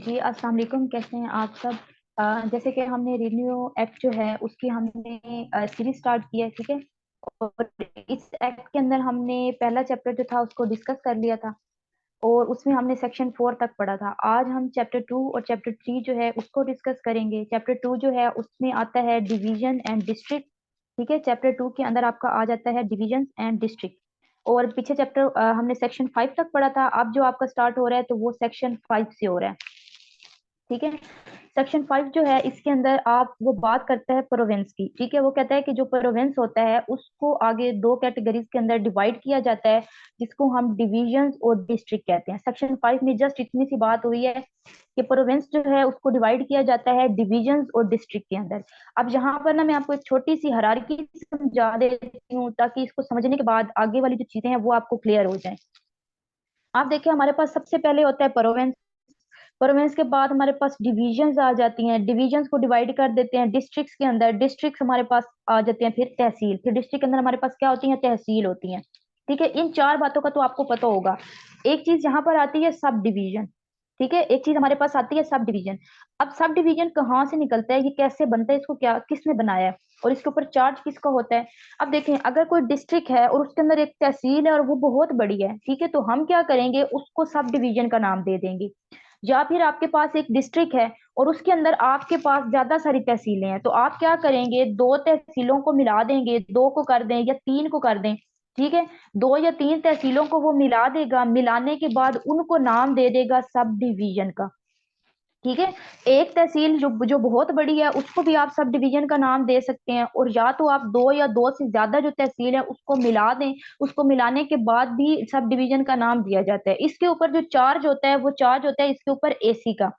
जी, अस्सलाम वालेकुम। कैसे हैं आप सब? जैसे कि हमने रेवेन्यू एक्ट जो है उसकी हमने सीरीज स्टार्ट की है, ठीक है। और इस एक्ट के अंदर हमने पहला चैप्टर जो था उसको डिस्कस कर लिया था और उसमें हमने सेक्शन 4 तक पढ़ा था। आज हम चैप्टर 2 और चैप्टर 3 जो है उसको डिस्कस करेंगे। चैप्टर 2 जो है उसमें आता है डिवीजन एंड डिस्ट्रिक्ट, ठीक है। चैप्टर 2 के अंदर आपका आ जाता है डिवीजन एंड डिस्ट्रिक्ट। और पीछे चैप्टर हमने सेक्शन 5 तक पढ़ा था। अब जो आपका स्टार्ट हो रहा है तो वो सेक्शन 5 से हो रहा है, ठीक है। सेक्शन 5 जो है इसके अंदर आप वो बात करता है प्रोविंस की, ठीक है। वो कहता है कि जो प्रोविंस होता है उसको आगे दो कैटेगरीज के अंदर डिवाइड किया जाता है, जिसको हम डिविजन्स और डिस्ट्रिक्ट कहते हैं। सेक्शन 5 में जस्ट इतनी सी बात हुई है कि प्रोविंस जो है उसको डिवाइड किया जाता है डिविजन्स और डिस्ट्रिक्ट के अंदर। अब यहाँ पर ना मैं आपको एक छोटी सी हायरार्की समझा देती हूँ ताकि इसको समझने के बाद आगे वाली जो चीजें हैं वो आपको क्लियर हो जाए। आप देखिए, हमारे पास सबसे पहले होता है प्रोविंस। प्रोविंस के बाद हमारे पास डिविजन्स आ जाती हैं, डिविजन्स को डिवाइड कर देते हैं डिस्ट्रिक्ट्स के अंदर। डिस्ट्रिक्ट्स हमारे पास आ जाते हैं फिर तहसील। फिर डिस्ट्रिक्ट के अंदर हमारे पास क्या होती है? तहसील होती है, ठीक है। इन चार बातों का तो आपको पता होगा। एक चीज यहाँ पर आती है सब डिवीजन, ठीक है। एक चीज हमारे पास आती है सब डिवीजन। अब सब डिवीजन कहाँ से निकलता है, ये कैसे बनता है, इसको क्या किसने बनाया है और इसके ऊपर चार्ज किसका होता है? अब देखें, अगर कोई डिस्ट्रिक्ट है और उसके अंदर एक तहसील है और वो बहुत बड़ी है, ठीक है, तो हम क्या करेंगे, उसको सब डिवीजन का नाम दे देंगे। या फिर आपके पास एक डिस्ट्रिक्ट है और उसके अंदर आपके पास ज्यादा सारी तहसीलें हैं, तो आप क्या करेंगे, दो तहसीलों को मिला देंगे, दो को कर दें या तीन को कर दें, ठीक है। दो या तीन तहसीलों को वो मिला देगा, मिलाने के बाद उनको नाम दे देगा सब डिवीजन का, ठीक है। एक तहसील जो जो बहुत बड़ी है उसको भी आप सब डिवीजन का नाम दे सकते हैं, और या तो आप दो या दो से ज्यादा जो तहसील है उसको मिला दें, उसको मिलाने के बाद भी सब डिवीजन का नाम दिया जाता है। इसके ऊपर जो चार्ज होता है वो चार्ज होता है इसके ऊपर एसी का।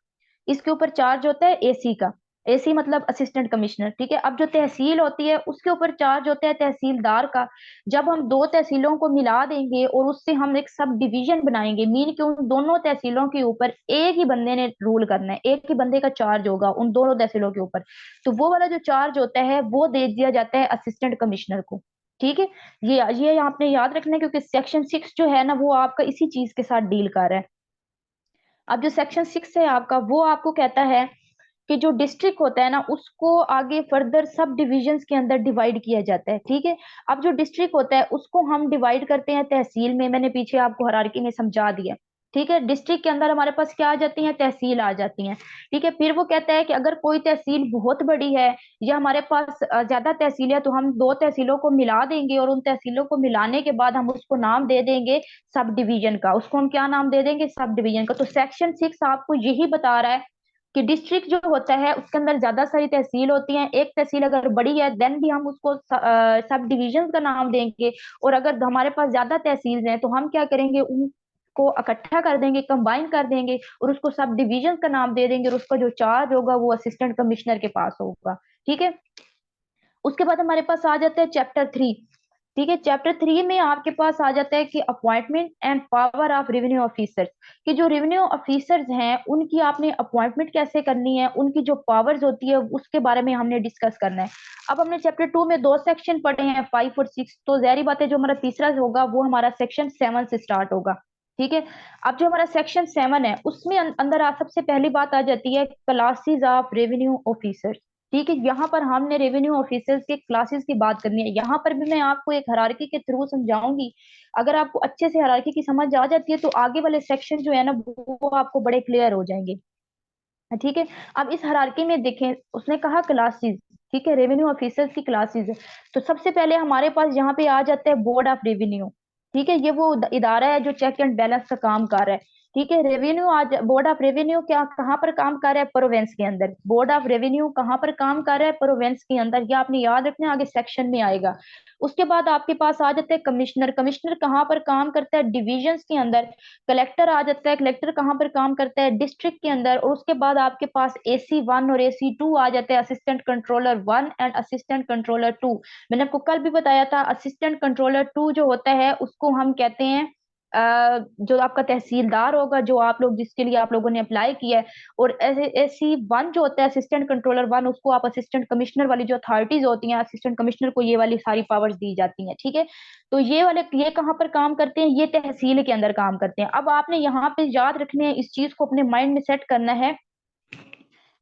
इसके ऊपर चार्ज होता है एसी का। एसी मतलब असिस्टेंट कमिश्नर, ठीक है। अब जो तहसील होती है उसके ऊपर चार्ज होता है तहसीलदार का। जब हम दो तहसीलों को मिला देंगे और उससे हम एक सब डिवीजन बनाएंगे, मीन कि उन दोनों तहसीलों के ऊपर एक ही बंदे ने रूल करना है, एक ही बंदे का चार्ज होगा उन दोनों तहसीलों के ऊपर। तो वो वाला जो चार्ज होता है वो दे दिया जाता है असिस्टेंट कमिश्नर को, ठीक है। ये आपने याद रखना है क्योंकि सेक्शन 6 जो है ना वो आपका इसी चीज के साथ डील कर रहा है। अब जो सेक्शन 6 है आपका, वो आपको कहता है कि जो डिस्ट्रिक्ट होता है ना उसको आगे फर्दर सब डिविजन्स के अंदर डिवाइड किया जाता है, ठीक है। अब जो डिस्ट्रिक्ट होता है उसको हम डिवाइड करते हैं तहसील में। मैंने पीछे आपको हायरार्की में समझा दिया, ठीक है। डिस्ट्रिक्ट के अंदर हमारे पास क्या आ जाती है? तहसील आ जाती हैं, ठीक है। फिर वो कहता है कि अगर कोई तहसील बहुत बड़ी है या हमारे पास ज्यादा तहसील है तो हम दो तहसीलों को मिला देंगे और उन तहसीलों को मिलाने के बाद हम उसको नाम दे देंगे सब डिवीजन का। उसको हम क्या नाम दे देंगे? सब डिवीजन का। तो सेक्शन 6 आपको यही बता रहा है कि डिस्ट्रिक्ट जो होता है उसके अंदर ज्यादा सारी तहसील होती हैं। एक तहसील अगर बड़ी है देन भी हम उसको सब डिवीजन का नाम देंगे, और अगर हमारे पास ज्यादा तहसील हैं तो हम क्या करेंगे, उनको इकट्ठा कर देंगे, कंबाइन कर देंगे और उसको सब डिवीजन का नाम दे देंगे, और उसका जो चार्ज होगा वो असिस्टेंट कमिश्नर के पास होगा, ठीक है। उसके बाद हमारे पास आ जाता है चैप्टर 3, ठीक है। चैप्टर 3 में आपके पास आ जाता है कि appointment and power of revenue officers, कि जो रेवेन्यू ऑफिसर्स हैं उनकी आपने अपॉइंटमेंट कैसे करनी है, उनकी जो पावर्स होती है उसके बारे में हमने डिस्कस करना है। अब हमने चैप्टर 2 में दो सेक्शन पढ़े हैं, 5 और 6, तो जाहिर बात है जो हमारा तीसरा होगा वो हमारा सेक्शन 7 से स्टार्ट होगा, ठीक है। अब जो हमारा सेक्शन 7 है उसमें अंदर सबसे पहली बात आ जाती है क्लासेस ऑफ रेवेन्यू ऑफिसर्स, ठीक है। यहाँ पर हमने रेवेन्यू ऑफिसर्स के क्लासेस की बात करनी है। यहाँ पर भी मैं आपको एक हायरार्की के थ्रू समझाऊंगी। अगर आपको अच्छे से हायरार्की की समझ आ जाती है तो आगे वाले सेक्शन जो है ना वो आपको बड़े क्लियर हो जाएंगे, ठीक है। अब इस हायरार्की में देखें, उसने कहा क्लासेस, ठीक है, रेवेन्यू ऑफिसर्स की क्लासेस है। तो सबसे पहले हमारे पास यहाँ पे आ जाता है बोर्ड ऑफ रेवेन्यू, ठीक है। ये वो इदारा है जो चेक एंड बैलेंस का काम कर रहा है, ठीक है। रेवेन्यू आज बोर्ड ऑफ रेवेन्यू क्या कहाँ पर काम कर रहा है? प्रोविंस के अंदर। बोर्ड ऑफ रेवेन्यू कहाँ पर काम कर रहा है? प्रोविंस के अंदर। ये आपने याद रखना है, आगे सेक्शन में आएगा। उसके बाद आपके पास आ जाते हैं कमिश्नर। कमिश्नर कहाँ पर काम करता है? डिविजन्स के अंदर। कलेक्टर आ जाता है। कलेक्टर कहाँ पर काम करता है? डिस्ट्रिक्ट के अंदर। और उसके बाद आपके पास AC 1 और AC 2 आ जाते हैं, assistant controller 1 and assistant controller 2। मैंने आपको कल भी बताया था, असिस्टेंट कंट्रोलर 2 जो होता है उसको हम कहते हैं जो आपका तहसीलदार होगा, जो आप लोग जिसके लिए आप लोगों ने अप्लाई किया है, और SC1 जो होता है असिस्टेंट कंट्रोलर 1, उसको आप असिस्टेंट कमिश्नर वाली जो अथॉरिटीज होती हैं, असिस्टेंट कमिश्नर को ये वाली सारी पावर्स दी जाती हैं, ठीक है। तो ये कहाँ पर काम करते हैं, ये तहसील के अंदर काम करते हैं। अब आपने यहाँ पे याद रखने हैं, इस चीज को अपने माइंड में सेट करना है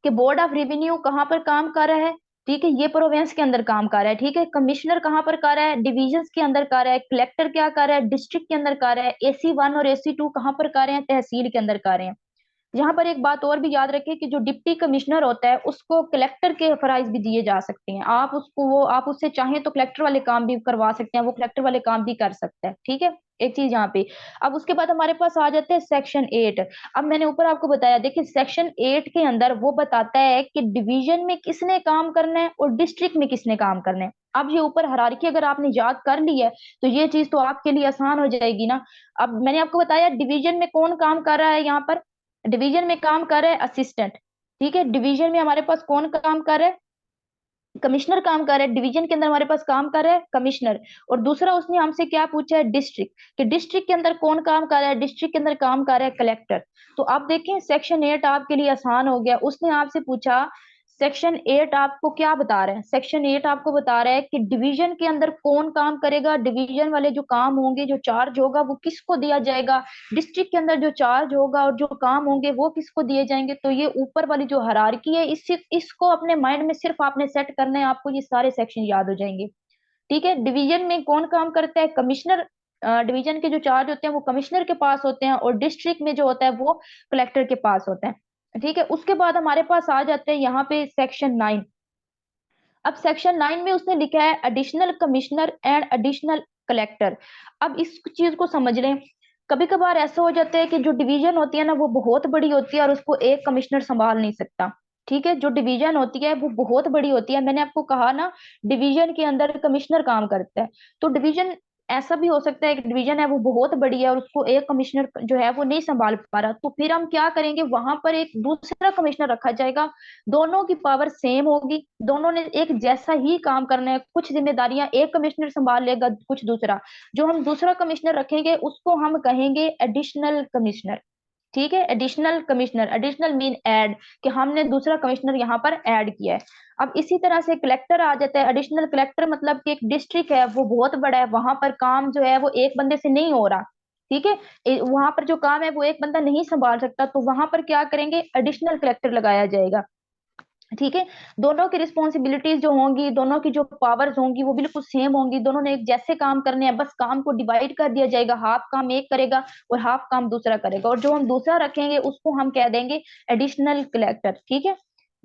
कि बोर्ड ऑफ रेवेन्यू कहाँ पर काम कर रहा है, ठीक है, ये प्रोविंस के अंदर काम कर रहा है, ठीक है। कमिश्नर कहाँ पर कर रहा है, डिविजन के अंदर कर रहा है। कलेक्टर क्या कर रहा है, डिस्ट्रिक्ट के अंदर कर रहा है। AC1 और AC2 कहाँ पर कर रहे हैं, तहसील के अंदर कर रहे हैं। यहाँ पर एक बात और भी याद रखें कि जो डिप्टी कमिश्नर होता है उसको कलेक्टर के फराइज भी दिए जा सकते हैं। आप उससे चाहें तो कलेक्टर वाले काम भी करवा सकते हैं, वो कलेक्टर वाले काम भी कर सकता है, ठीक है। एक चीज यहाँ पे। अब उसके बाद हमारे पास आ जाते हैं सेक्शन 8। अब मैंने ऊपर आपको बताया, देखिए सेक्शन 8 के अंदर वो बताता है कि डिवीजन में किसने काम करना है और डिस्ट्रिक्ट में किसने काम करना है। अब ये ऊपर हायरार्की अगर आपने याद कर ली है तो ये चीज तो आपके लिए आसान हो जाएगी ना। अब मैंने आपको बताया डिवीजन में कौन काम कर रहा है, यहाँ पर डिवीजन में काम कर रहा है असिस्टेंट, ठीक है। डिवीजन में हमारे पास कौन काम कर रहा है, कमिश्नर काम कर रहा है। डिवीजन के अंदर हमारे पास काम कर रहा है कमिश्नर। और दूसरा उसने हमसे क्या पूछा है, डिस्ट्रिक्ट, कि डिस्ट्रिक्ट के अंदर कौन काम कर रहा है, डिस्ट्रिक्ट के अंदर काम कर रहा है कलेक्टर। तो आप देखें सेक्शन 8 आपके लिए आसान हो गया। उसने आपसे पूछा सेक्शन 8 आपको क्या बता रहे हैं, सेक्शन 8 आपको बता रहा है कि डिवीजन के अंदर कौन काम करेगा, डिवीजन वाले जो काम होंगे, जो चार्ज होगा वो किसको दिया जाएगा, डिस्ट्रिक्ट के अंदर जो चार्ज होगा और जो काम होंगे वो किसको दिए जाएंगे। तो ये ऊपर वाली जो हायरार्की है, इसको अपने माइंड में सिर्फ आपने सेट करना है, आपको ये सारे सेक्शन याद हो जाएंगे, ठीक है। डिवीजन में कौन काम करता है, कमिश्नर। डिवीजन के जो चार्ज होते हैं वो कमिश्नर के पास होते हैं, और डिस्ट्रिक्ट में जो होता है वो कलेक्टर के पास होता है, ठीक है। उसके बाद हमारे पास आ जाते हैं यहाँ पे सेक्शन 9। अब सेक्शन 9 में उसने लिखा है additional commissioner and additional collector. अब इस चीज को समझ लें। कभी कभार ऐसा हो जाता है कि जो डिवीजन होती है ना वो बहुत बड़ी होती है और उसको एक कमिश्नर संभाल नहीं सकता, ठीक है। जो डिवीजन होती है वो बहुत बड़ी होती है, मैंने आपको कहा ना डिवीजन के अंदर कमिश्नर काम करता है। तो डिवीजन ऐसा भी हो सकता है कि डिवीजन है वो बहुत बड़ी है और उसको एक कमिश्नर जो है वो नहीं संभाल पा रहा, तो फिर हम क्या करेंगे, वहां पर एक दूसरा कमिश्नर रखा जाएगा। दोनों की पावर सेम होगी, दोनों ने एक जैसा ही काम करना है। कुछ जिम्मेदारियां एक कमिश्नर संभाल लेगा, कुछ दूसरा। जो हम दूसरा कमिश्नर रखेंगे उसको हम कहेंगे एडिशनल कमिश्नर, ठीक है। Additional commissioner, additional mean add, कि हमने दूसरा कमिश्नर यहाँ पर ऐड किया है। अब इसी तरह से कलेक्टर आ जाता है। एडिशनल कलेक्टर मतलब कि एक डिस्ट्रिक्ट है वो बहुत बड़ा है, वहां पर काम जो है वो एक बंदे से नहीं हो रहा, ठीक है। वहां पर जो काम है वो एक बंदा नहीं संभाल सकता, तो वहां पर क्या करेंगे, एडिशनल कलेक्टर लगाया जाएगा, ठीक है। दोनों की रिस्पॉन्सिबिलिटीज जो होंगी, दोनों की जो पावर्स होंगी वो बिल्कुल सेम होंगी, दोनों ने एक जैसे काम करने हैं, बस काम को डिवाइड कर दिया जाएगा, हाफ काम एक करेगा और हाफ काम दूसरा करेगा। और जो हम दूसरा रखेंगे उसको हम कह देंगे एडिशनल कलेक्टर, ठीक है।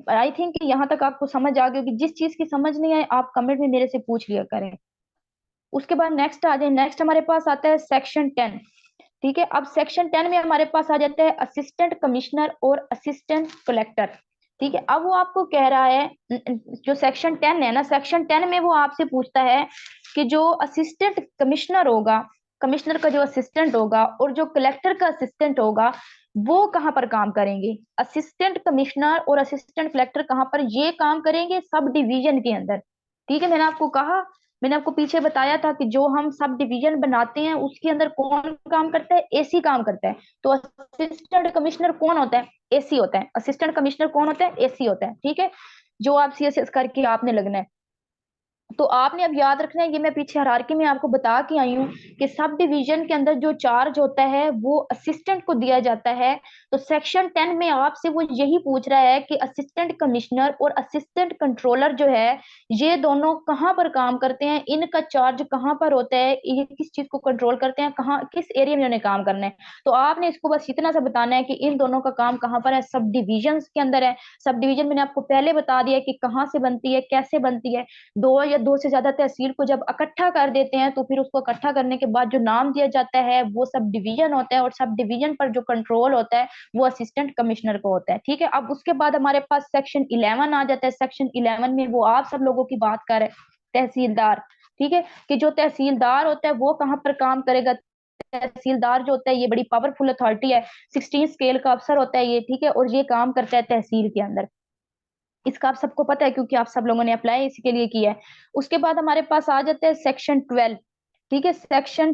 आई थिंक यहाँ तक आपको समझ आ गई होगी। जिस चीज की समझ नहीं आए आप कमेंट में मेरे से पूछ लिया करें। उसके बाद नेक्स्ट आ जाए, नेक्स्ट हमारे पास आता है सेक्शन 10, ठीक है। अब सेक्शन 10 में हमारे पास आ जाता है असिस्टेंट कमिश्नर और असिस्टेंट कलेक्टर, ठीक है। अब वो आपको कह रहा है, जो सेक्शन 10 है ना, सेक्शन 10 में वो आपसे पूछता है कि जो असिस्टेंट कमिश्नर होगा, कमिश्नर का जो असिस्टेंट होगा और जो कलेक्टर का असिस्टेंट होगा वो कहाँ पर काम करेंगे। असिस्टेंट कमिश्नर और असिस्टेंट कलेक्टर कहाँ पर ये काम करेंगे, सब डिवीजन के अंदर, ठीक है। मैंने आपको कहा, मैंने आपको पीछे बताया था कि जो हम सब डिवीजन बनाते हैं उसके अंदर कौन काम करता है, AC काम करता है। तो असिस्टेंट कमिश्नर कौन होता है, AC होता है। असिस्टेंट कमिश्नर कौन होता है, AC होता है, ठीक है। जो आप CSS करके आपने लगना है। तो आपने अब याद रखना है, ये मैं पीछे हायरार्की में आपको बता के आई हूँ कि सब डिवीजन के अंदर जो चार्ज होता है वो असिस्टेंट को दिया जाता है। तो सेक्शन 10 में आपसे वो यही पूछ रहा है कि असिस्टेंट कमिश्नर और असिस्टेंट कंट्रोलर जो है ये दोनों कहाँ पर काम करते हैं, इनका चार्ज कहाँ पर होता है, ये किस चीज को कंट्रोल करते हैं, कहाँ किस एरिया में उन्हें काम करना है। तो आपने इसको बस इतना सा बताना है कि इन दोनों का काम कहाँ पर है, सब डिविजन के अंदर है। सब डिवीजन मैंने आपको पहले बता दिया कि कहाँ से बनती है, कैसे बनती है। दो या दो से ज्यादा तहसील को जब इकट्ठा कर देते हैं तो फिर उसको इकट्ठा करने के बाद जो नाम दिया जाता है वो सब डिवीजन होता है, और सब डिवीजन पर जो कंट्रोल होता है वो असिस्टेंट कमिश्नर को होता है, ठीक है। अब उसके बाद हमारे पास सेक्शन 11 आ जाता है। सेक्शन 11 में वो आप सब लोगों की बात कर रहे हैं, तहसीलदार, ठीक है। कि जो तहसीलदार होता है वो कहाँ पर काम करेगा। तहसीलदार जो होता है ये बड़ी पावरफुल अथॉरिटी है, 16 स्केल का अफसर होता है ये, ठीक है। और ये काम करता है तहसील के अंदर। इसका आप सबको पता है क्योंकि आप सब लोगों ने अप्लाई इसी के लिए किया है। उसके बाद हमारे पास आ जाते हैं सेक्शन 12, ठीक है। सेक्शन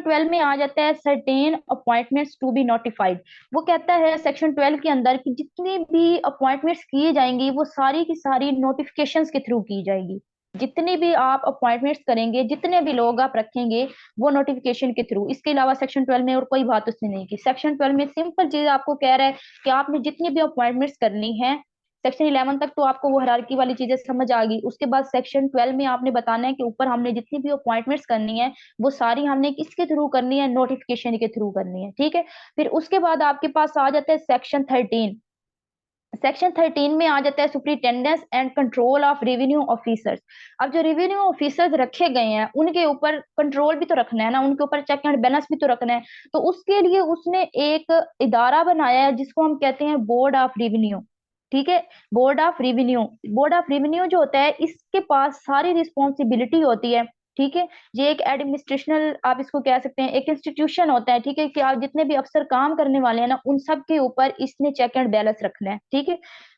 12 में आ जाता है certain appointments to be notified. वो कहता है सेक्शन 12 के अंदर कि जितनी भी अपॉइंटमेंट्स की जाएंगी वो सारी की सारी नोटिफिकेशंस के थ्रू की जाएगी। जितनी भी आप अपॉइंटमेंट्स करेंगे, जितने भी लोग आप रखेंगे, वो नोटिफिकेशन के थ्रू। इसके अलावा सेक्शन 12 में और कोई बात उसने नहीं की। सेक्शन 12 में सिंपल चीज आपको कह रहा है कि आपने जितनी भी अपॉइंटमेंट्स करनी है, सेक्शन 11 तक तो आपको वो हायरार्की वाली चीजें समझ आ गई। उसके बाद सेक्शन 12 में आपने बताना है कि ऊपर हमने जितनी भी अपॉइंटमेंट्स करनी है वो सारी हमने किसके थ्रू करनी है, नोटिफिकेशन के थ्रू करनी है। ठीक है। फिर उसके बाद आपके पास आ जाता है सेक्शन 13। सेक्शन 13 में आ जाता है superintendence and control of revenue officers. अब जो रेवेन्यू ऑफिसर्स रखे गए हैं उनके ऊपर कंट्रोल भी तो रखना है ना, उनके ऊपर चेक एंड बैलेंस भी तो रखना है। तो उसके लिए उसने एक इदारा बनाया है जिसको हम कहते हैं बोर्ड ऑफ रेवेन्यू। ठीक है। बोर्ड ऑफ रेवेन्यू जो होता है इसके पास सारी रिस्पॉन्सिबिलिटी होती है। ठीक है। ये एक एडमिनिस्ट्रेशनल आप इसको कह सकते हैं, एक इंस्टीट्यूशन होता है। ठीक है, कि आप जितने भी अफसर काम करने वाले हैं ना उन सब के ऊपर इसने चेक एंड बैलेंस रखना है। ठीक है।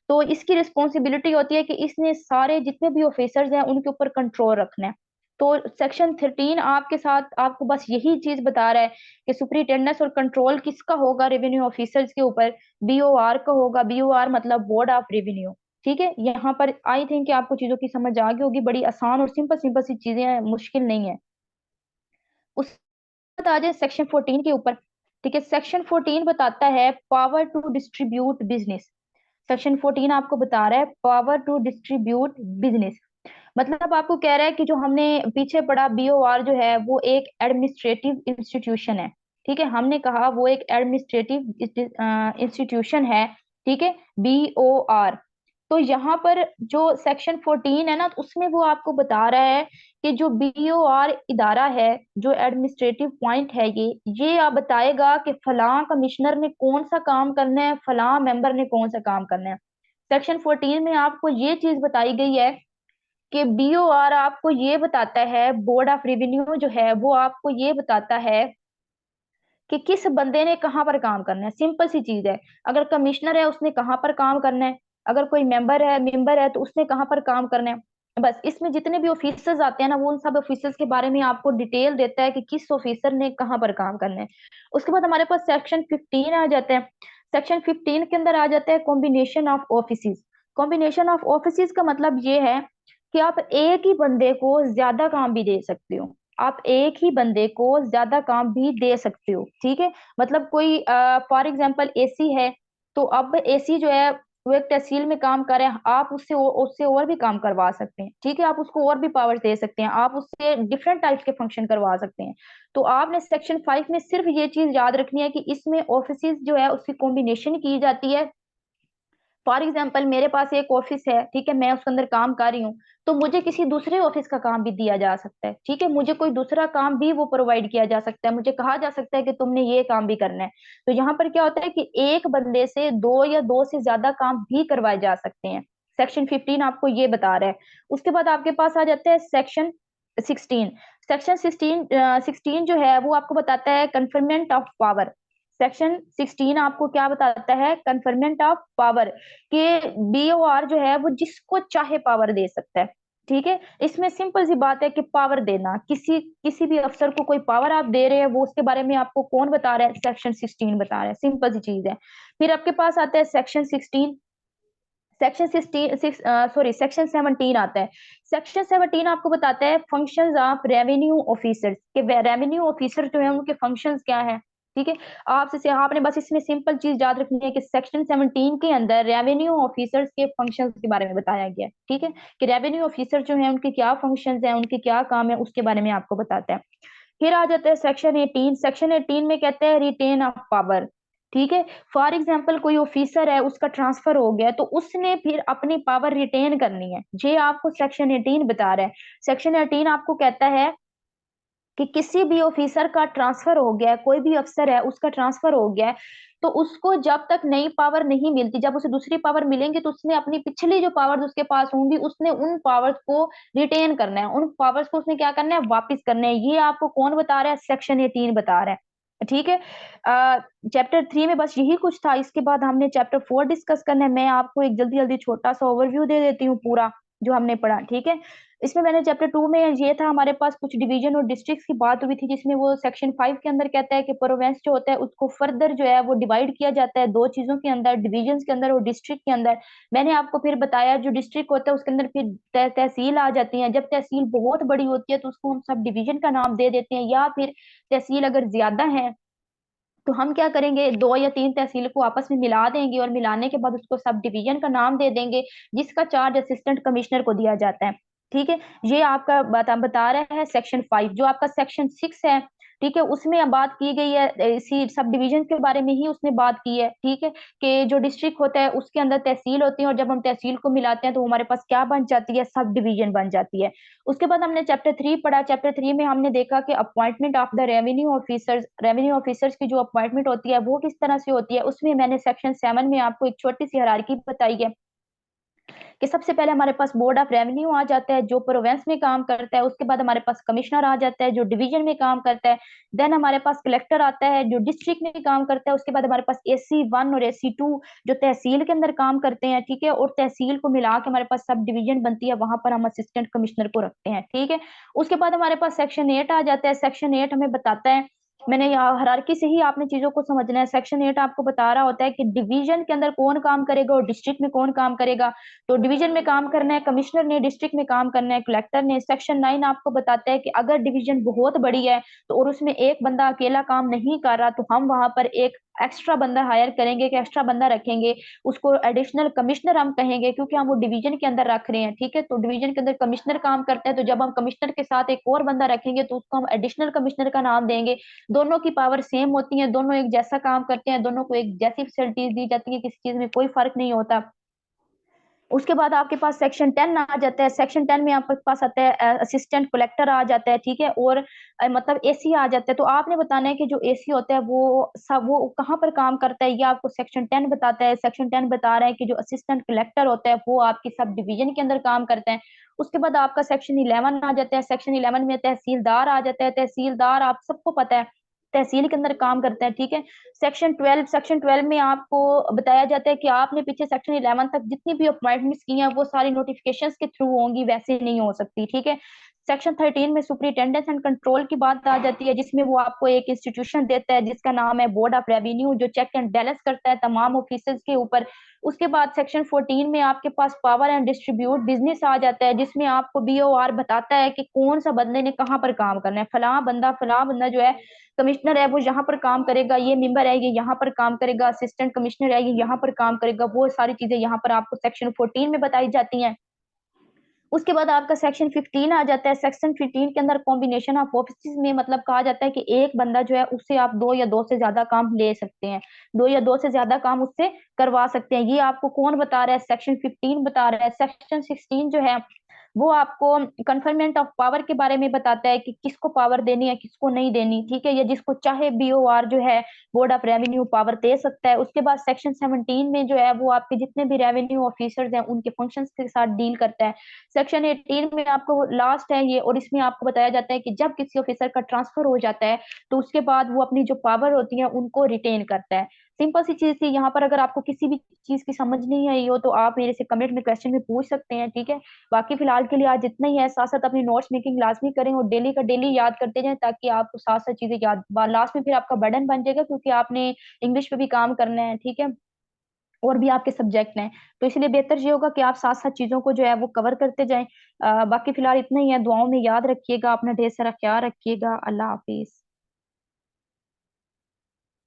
तो इसकी रिस्पॉन्सिबिलिटी होती है कि इसने सारे जितने भी ऑफिसर्स हैं उनके ऊपर कंट्रोल रखना है। तो सेक्शन 13 आपके साथ आपको बस यही चीज बता रहा है कि सुपरिटेंडेंस और कंट्रोल किसका होगा रेवेन्यू ऑफिसर्स के ऊपर, बीओआर का होगा। बीओआर मतलब बोर्ड ऑफ रेवेन्यू। ठीक है। यहाँ पर आई थिंक कि आपको चीजों की समझ आ गई होगी, बड़ी आसान और सिंपल सिंपल सी चीजें हैं, मुश्किल नहीं है। उसके बाद आ जाए सेक्शन 14 के ऊपर। ठीक है। सेक्शन 14 बताता है power to distribute business. Section 14 आपको बता रहा है पावर टू डिस्ट्रीब्यूट बिजनेस। मतलब आपको कह रहा है कि जो हमने पीछे पढ़ा बीओआर जो है वो एक एडमिनिस्ट्रेटिव इंस्टीट्यूशन है। ठीक है। हमने कहा वो एक एडमिनिस्ट्रेटिव इंस्टीट्यूशन है। ठीक है। बीओआर। तो यहाँ पर जो सेक्शन 14 है ना उसमें वो आपको बता रहा है कि जो बीओआर इदारा है, जो एडमिनिस्ट्रेटिव पॉइंट है, ये आप बताएगा कि फलां कमिश्नर ने कौन सा काम करना है, फलां मेंबर ने कौन सा काम करना है। सेक्शन 14 में आपको ये चीज बताई गई है कि बीओआर आपको ये बताता है, बोर्ड ऑफ रेवेन्यू जो है वो आपको ये बताता है कि किस बंदे ने कहाँ पर काम करना है। सिंपल सी चीज है। अगर कमिश्नर है उसने कहाँ पर काम करना है, अगर कोई मेंबर है तो उसने कहाँ पर काम करना है। बस इसमें जितने भी ऑफिसर्स आते हैं ना वो उन सब ऑफिसर्स के बारे में आपको डिटेल देता है कि किस ऑफिसर ने कहाँ पर काम करना है। उसके बाद हमारे पास सेक्शन 15 आ जाता है। सेक्शन 15 के अंदर आ जाता है combination of office. Combination of office का मतलब ये है कि आप एक ही बंदे को ज्यादा काम भी दे सकते हो। आप एक ही बंदे को ज्यादा काम भी दे सकते हो। ठीक है। मतलब कोई फॉर एग्जांपल एसी है, तो अब एसी जो है वो एक तहसील में काम कर रहे हैं, आप उससे उससे और भी काम करवा सकते हैं। ठीक है। आप उसको और भी पावर दे सकते हैं, आप उससे डिफरेंट टाइप्स के फंक्शन करवा सकते हैं। तो आपने सेक्शन 5 में सिर्फ ये चीज याद रखनी है कि इसमें ऑफिस जो है उसकी कॉम्बिनेशन की जाती है। फॉर एग्जाम्पल मेरे पास एक ऑफिस है, ठीक है, मैं उसके अंदर काम कर रही हूँ, तो मुझे किसी दूसरे ऑफिस का काम भी दिया जा सकता है। ठीक है। मुझे कोई दूसरा काम भी वो प्रोवाइड किया जा सकता है, मुझे कहा जा सकता है कि तुमने ये काम भी करना है। तो यहाँ पर क्या होता है कि एक बंदे से दो या दो से ज्यादा काम भी करवाए जा सकते हैं। सेक्शन 15 आपको ये बता रहा है। उसके बाद आपके पास आ जाता है सेक्शन 16। सेक्शन 16 जो है वो आपको बताता है कन्फर्मेंट ऑफ पावर। सेक्शन 16 आपको क्या बताता है, कन्फर्मेंट ऑफ पावर, कि बीओआर जो है वो जिसको चाहे पावर दे सकता है। ठीक है। इसमें सिंपल सी बात है कि पावर देना, किसी किसी भी अफसर को कोई पावर आप दे रहे हैं वो उसके बारे में आपको कौन बता रहा है, सेक्शन 16 बता रहा है। सिंपल सी चीज है। फिर आपके पास आता है सेक्शन 16। सेक्शन 17 आता है। सेक्शन 17 आपको बताता है फंक्शंस ऑफ रेवेन्यू ऑफिसर्स के। रेवेन्यू ऑफिसर जो है उनके फंक्शंस क्या है। ठीक है। आपसे आपने बस इसमें सिंपल चीज याद रखनी है कि सेक्शन 17 के अंदर रेवेन्यू ऑफिसर्स के फंक्शंस के बारे में बताया गया है। ठीक है। कि रेवेन्यू ऑफिसर जो है उनके क्या फंक्शंस हैं, उनके क्या काम है, उसके बारे में आपको बताता है। फिर आ जाता है सेक्शन 18। सेक्शन 18 में कहते हैं रिटेन ऑफ पावर। ठीक है। फॉर एग्जाम्पल कोई ऑफिसर है उसका ट्रांसफर हो गया तो उसने फिर अपनी पावर रिटेन करनी है, ये आपको सेक्शन 18 बता रहा है। सेक्शन 18 आपको कहता है कि किसी भी ऑफिसर का ट्रांसफर हो गया है, कोई भी अफसर है उसका ट्रांसफर हो गया है, तो उसको जब तक नई पावर नहीं मिलती, जब उसे दूसरी पावर मिलेंगी तो उसने अपनी पिछली जो पावर्स उसके पास होंगी उसने उन पावर्स को रिटेन करना है, उन पावर्स को उसने क्या करना है, वापिस करना है। ये आपको कौन बता रहा है, सेक्शन 18 बता रहा है। ठीक है। चैप्टर 3 में बस यही कुछ था। इसके बाद हमने चैप्टर 4 डिस्कस करना है। मैं आपको एक जल्दी जल्दी छोटा सा ओवरव्यू दे देती हूँ पूरा। जो हमने पढ़ा, ठीक है। इसमें मैंने चैप्टर 2 में ये था, हमारे पास कुछ डिवीजन और डिस्ट्रिक्ट्स की बात हुई थी, जिसमें वो सेक्शन 5 के अंदर कहता है कि प्रोवेंस जो होता है उसको फर्दर जो है वो डिवाइड किया जाता है दो चीजों के अंदर, डिवीजन के अंदर और डिस्ट्रिक्ट के अंदर। मैंने आपको फिर बताया जो डिस्ट्रिक्ट होता है उसके अंदर फिर तहसील आ जाती है। जब तहसील बहुत बड़ी होती है तो उसको हम सब डिवीजन का नाम दे देते हैं, या फिर तहसील अगर ज्यादा है तो हम क्या करेंगे, दो या तीन तहसील को आपस में मिला देंगे और मिलाने के बाद उसको सब डिवीजन का नाम दे देंगे, जिसका चार्ज असिस्टेंट कमिश्नर को दिया जाता है। ठीक है, ये आपका बता रहा है सेक्शन 5। जो आपका सेक्शन 6 है, ठीक है, उसमें अब बात की गई है इसी सब डिवीजन के बारे में ही उसने बात की है। ठीक है, कि जो डिस्ट्रिक्ट होता है उसके अंदर तहसील होती है, और जब हम तहसील को मिलाते हैं तो हमारे पास क्या बन जाती है, सब डिवीजन बन जाती है। उसके बाद हमने चैप्टर 3 पढ़ा। चैप्टर 3 में हमने देखा कि appointment of the revenue officers की जो अपॉइंटमेंट होती है वो किस तरह से होती है। उसमें मैंने सेक्शन 7 में आपको एक छोटी सी हायरार्की बताई है कि सबसे पहले हमारे पास बोर्ड ऑफ रेवेन्यू आ जाता है जो प्रोवेंस में काम करता है, उसके बाद हमारे पास कमिश्नर आ जाता है जो डिवीजन में काम करता है, देन हमारे पास कलेक्टर आता है जो डिस्ट्रिक्ट में काम करता है, उसके बाद हमारे पास AC 1 और AC 2 जो तहसील के अंदर काम करते हैं, ठीक है, और तहसील को मिला के हमारे पास सब डिवीजन बनती है, वहां पर हम असिस्टेंट कमिश्नर को रखते हैं। ठीक है, उसके बाद हमारे पास सेक्शन 8 आ जाता है। सेक्शन 8 हमें बताता है, मैंने यहाँ हायरार्की से ही आपने चीजों को समझना है। सेक्शन 8 आपको बता रहा होता है कि डिवीजन के अंदर कौन काम करेगा और डिस्ट्रिक्ट में कौन काम करेगा। तो डिवीजन में काम करना है कमिश्नर ने, डिस्ट्रिक्ट में काम करना है कलेक्टर ने। सेक्शन 9 आपको बताता है कि अगर डिवीजन बहुत बड़ी है तो और उसमें एक बंदा अकेला काम नहीं कर रहा तो हम वहां पर एक एक्स्ट्रा बंदा हायर करेंगे, कि एक्स्ट्रा बंदा रखेंगे, उसको एडिशनल कमिश्नर हम कहेंगे, क्योंकि हम वो डिवीजन के अंदर रख रहे हैं। ठीक है, तो डिवीजन के अंदर कमिश्नर काम करते हैं, तो जब हम कमिश्नर के साथ एक और बंदा रखेंगे तो उसको हम एडिशनल कमिश्नर का नाम देंगे। दोनों की पावर सेम होती है, दोनों एक जैसा काम करते हैं, दोनों को एक जैसी फैसिलिटीज दी जाती है, किसी चीज में कोई फर्क नहीं होता। उसके बाद आपके पास सेक्शन 10 आ जाता है। सेक्शन 10 में आपके पास आता है असिस्टेंट कलेक्टर आ जाता है, ठीक है, और मतलब AC आ जाता है। तो आपने बताना है कि जो AC होता है वो सब वो कहाँ पर काम करता है, ये आपको सेक्शन 10 बताता है। सेक्शन 10 बता रहा है कि जो असिस्टेंट कलेक्टर होता है वो आपकी सब डिवीजन के अंदर काम करते हैं। उसके बाद आपका सेक्शन 11 आ जाता है। सेक्शन 11 में तहसीलदार आ जाता है। तहसीलदार आप सबको पता है तहसील के अंदर काम करता है, ठीक है। सेक्शन 12 में आपको बताया जाता है कि आपने पीछे सेक्शन 11 तक जितनी भी अपॉइंटमेंट्स की हैं वो सारी नोटिफिकेशंस के थ्रू होंगी, वैसे नहीं हो सकती, ठीक है। सेक्शन 13 में सुपरिटेंडेंस एंड कंट्रोल की बात आ जाती है, जिसमें वो आपको एक इंस्टीट्यूशन देता है जिसका नाम है बोर्ड ऑफ रेवेन्यू, जो चेक एंड बैलेंस करता है तमाम ऑफिसर्स के ऊपर। उसके बाद सेक्शन 14 में आपके पास पावर एंड डिस्ट्रीब्यूट बिजनेस आ जाता है, जिसमें आपको BOR बताता है कि कौन सा बंदे ने कहाँ पर काम करना है। फलां बंदा जो है कमिश्नर है वो यहाँ पर काम करेगा, ये मेंबर है ये यहाँ पर काम करेगा, असिस्टेंट कमिश्नर है ये यहाँ पर काम करेगा। वो सारी चीजें यहाँ पर आपको सेक्शन 14 में बताई जाती हैं। उसके बाद आपका सेक्शन 15 आ जाता है। सेक्शन 15 के अंदर कॉम्बिनेशन ऑफ ऑफिस में मतलब कहा जाता है कि एक बंदा जो है उससे आप दो या दो से ज्यादा काम ले सकते हैं, दो या दो से ज्यादा काम उससे करवा सकते हैं। ये आपको कौन बता रहा है, सेक्शन 15 बता रहा है। सेक्शन 16 जो है वो आपको कन्फर्मेंट ऑफ पावर के बारे में बताता है कि किसको पावर देनी है किसको नहीं देनी, ठीक है, या जिसको चाहे BOR जो है बोर्ड ऑफ रेवेन्यू पावर दे सकता है। उसके बाद सेक्शन 17 में जो है वो आपके जितने भी रेवेन्यू ऑफिसर्स हैं उनके फंक्शंस के साथ डील करता है। सेक्शन 18 में आपको लास्ट है ये, और इसमें आपको बताया जाता है कि जब किसी ऑफिसर का ट्रांसफर हो जाता है तो उसके बाद वो अपनी जो पावर होती है उनको रिटेन करता है। सिंपल सी चीज थी। यहाँ पर अगर आपको किसी भी चीज की समझ नहीं आई हो तो आप मेरे से कमेंट में क्वेश्चन में पूछ सकते हैं, ठीक है। बाकी फिलहाल के लिए आज इतना ही है। साथ साथ अपनी नोट्स मेकिंग लाजमी करें और डेली का डेली याद करते जाएं, ताकि आपको साथ साथ चीजें याद लास्ट में फिर आपका बर्डन बन जाएगा, क्योंकि आपने इंग्लिश पे भी काम करना है, ठीक है, और भी आपके सब्जेक्ट हैं। तो इसलिए बेहतर ये होगा कि आप साथ साथ चीजों को जो है वो कवर करते जाएं। बाकी फिलहाल इतना ही है। दुआओं में याद रखिएगा, अपना ढेर सारा ख्याल रखिएगा। अल्लाह हाफिज।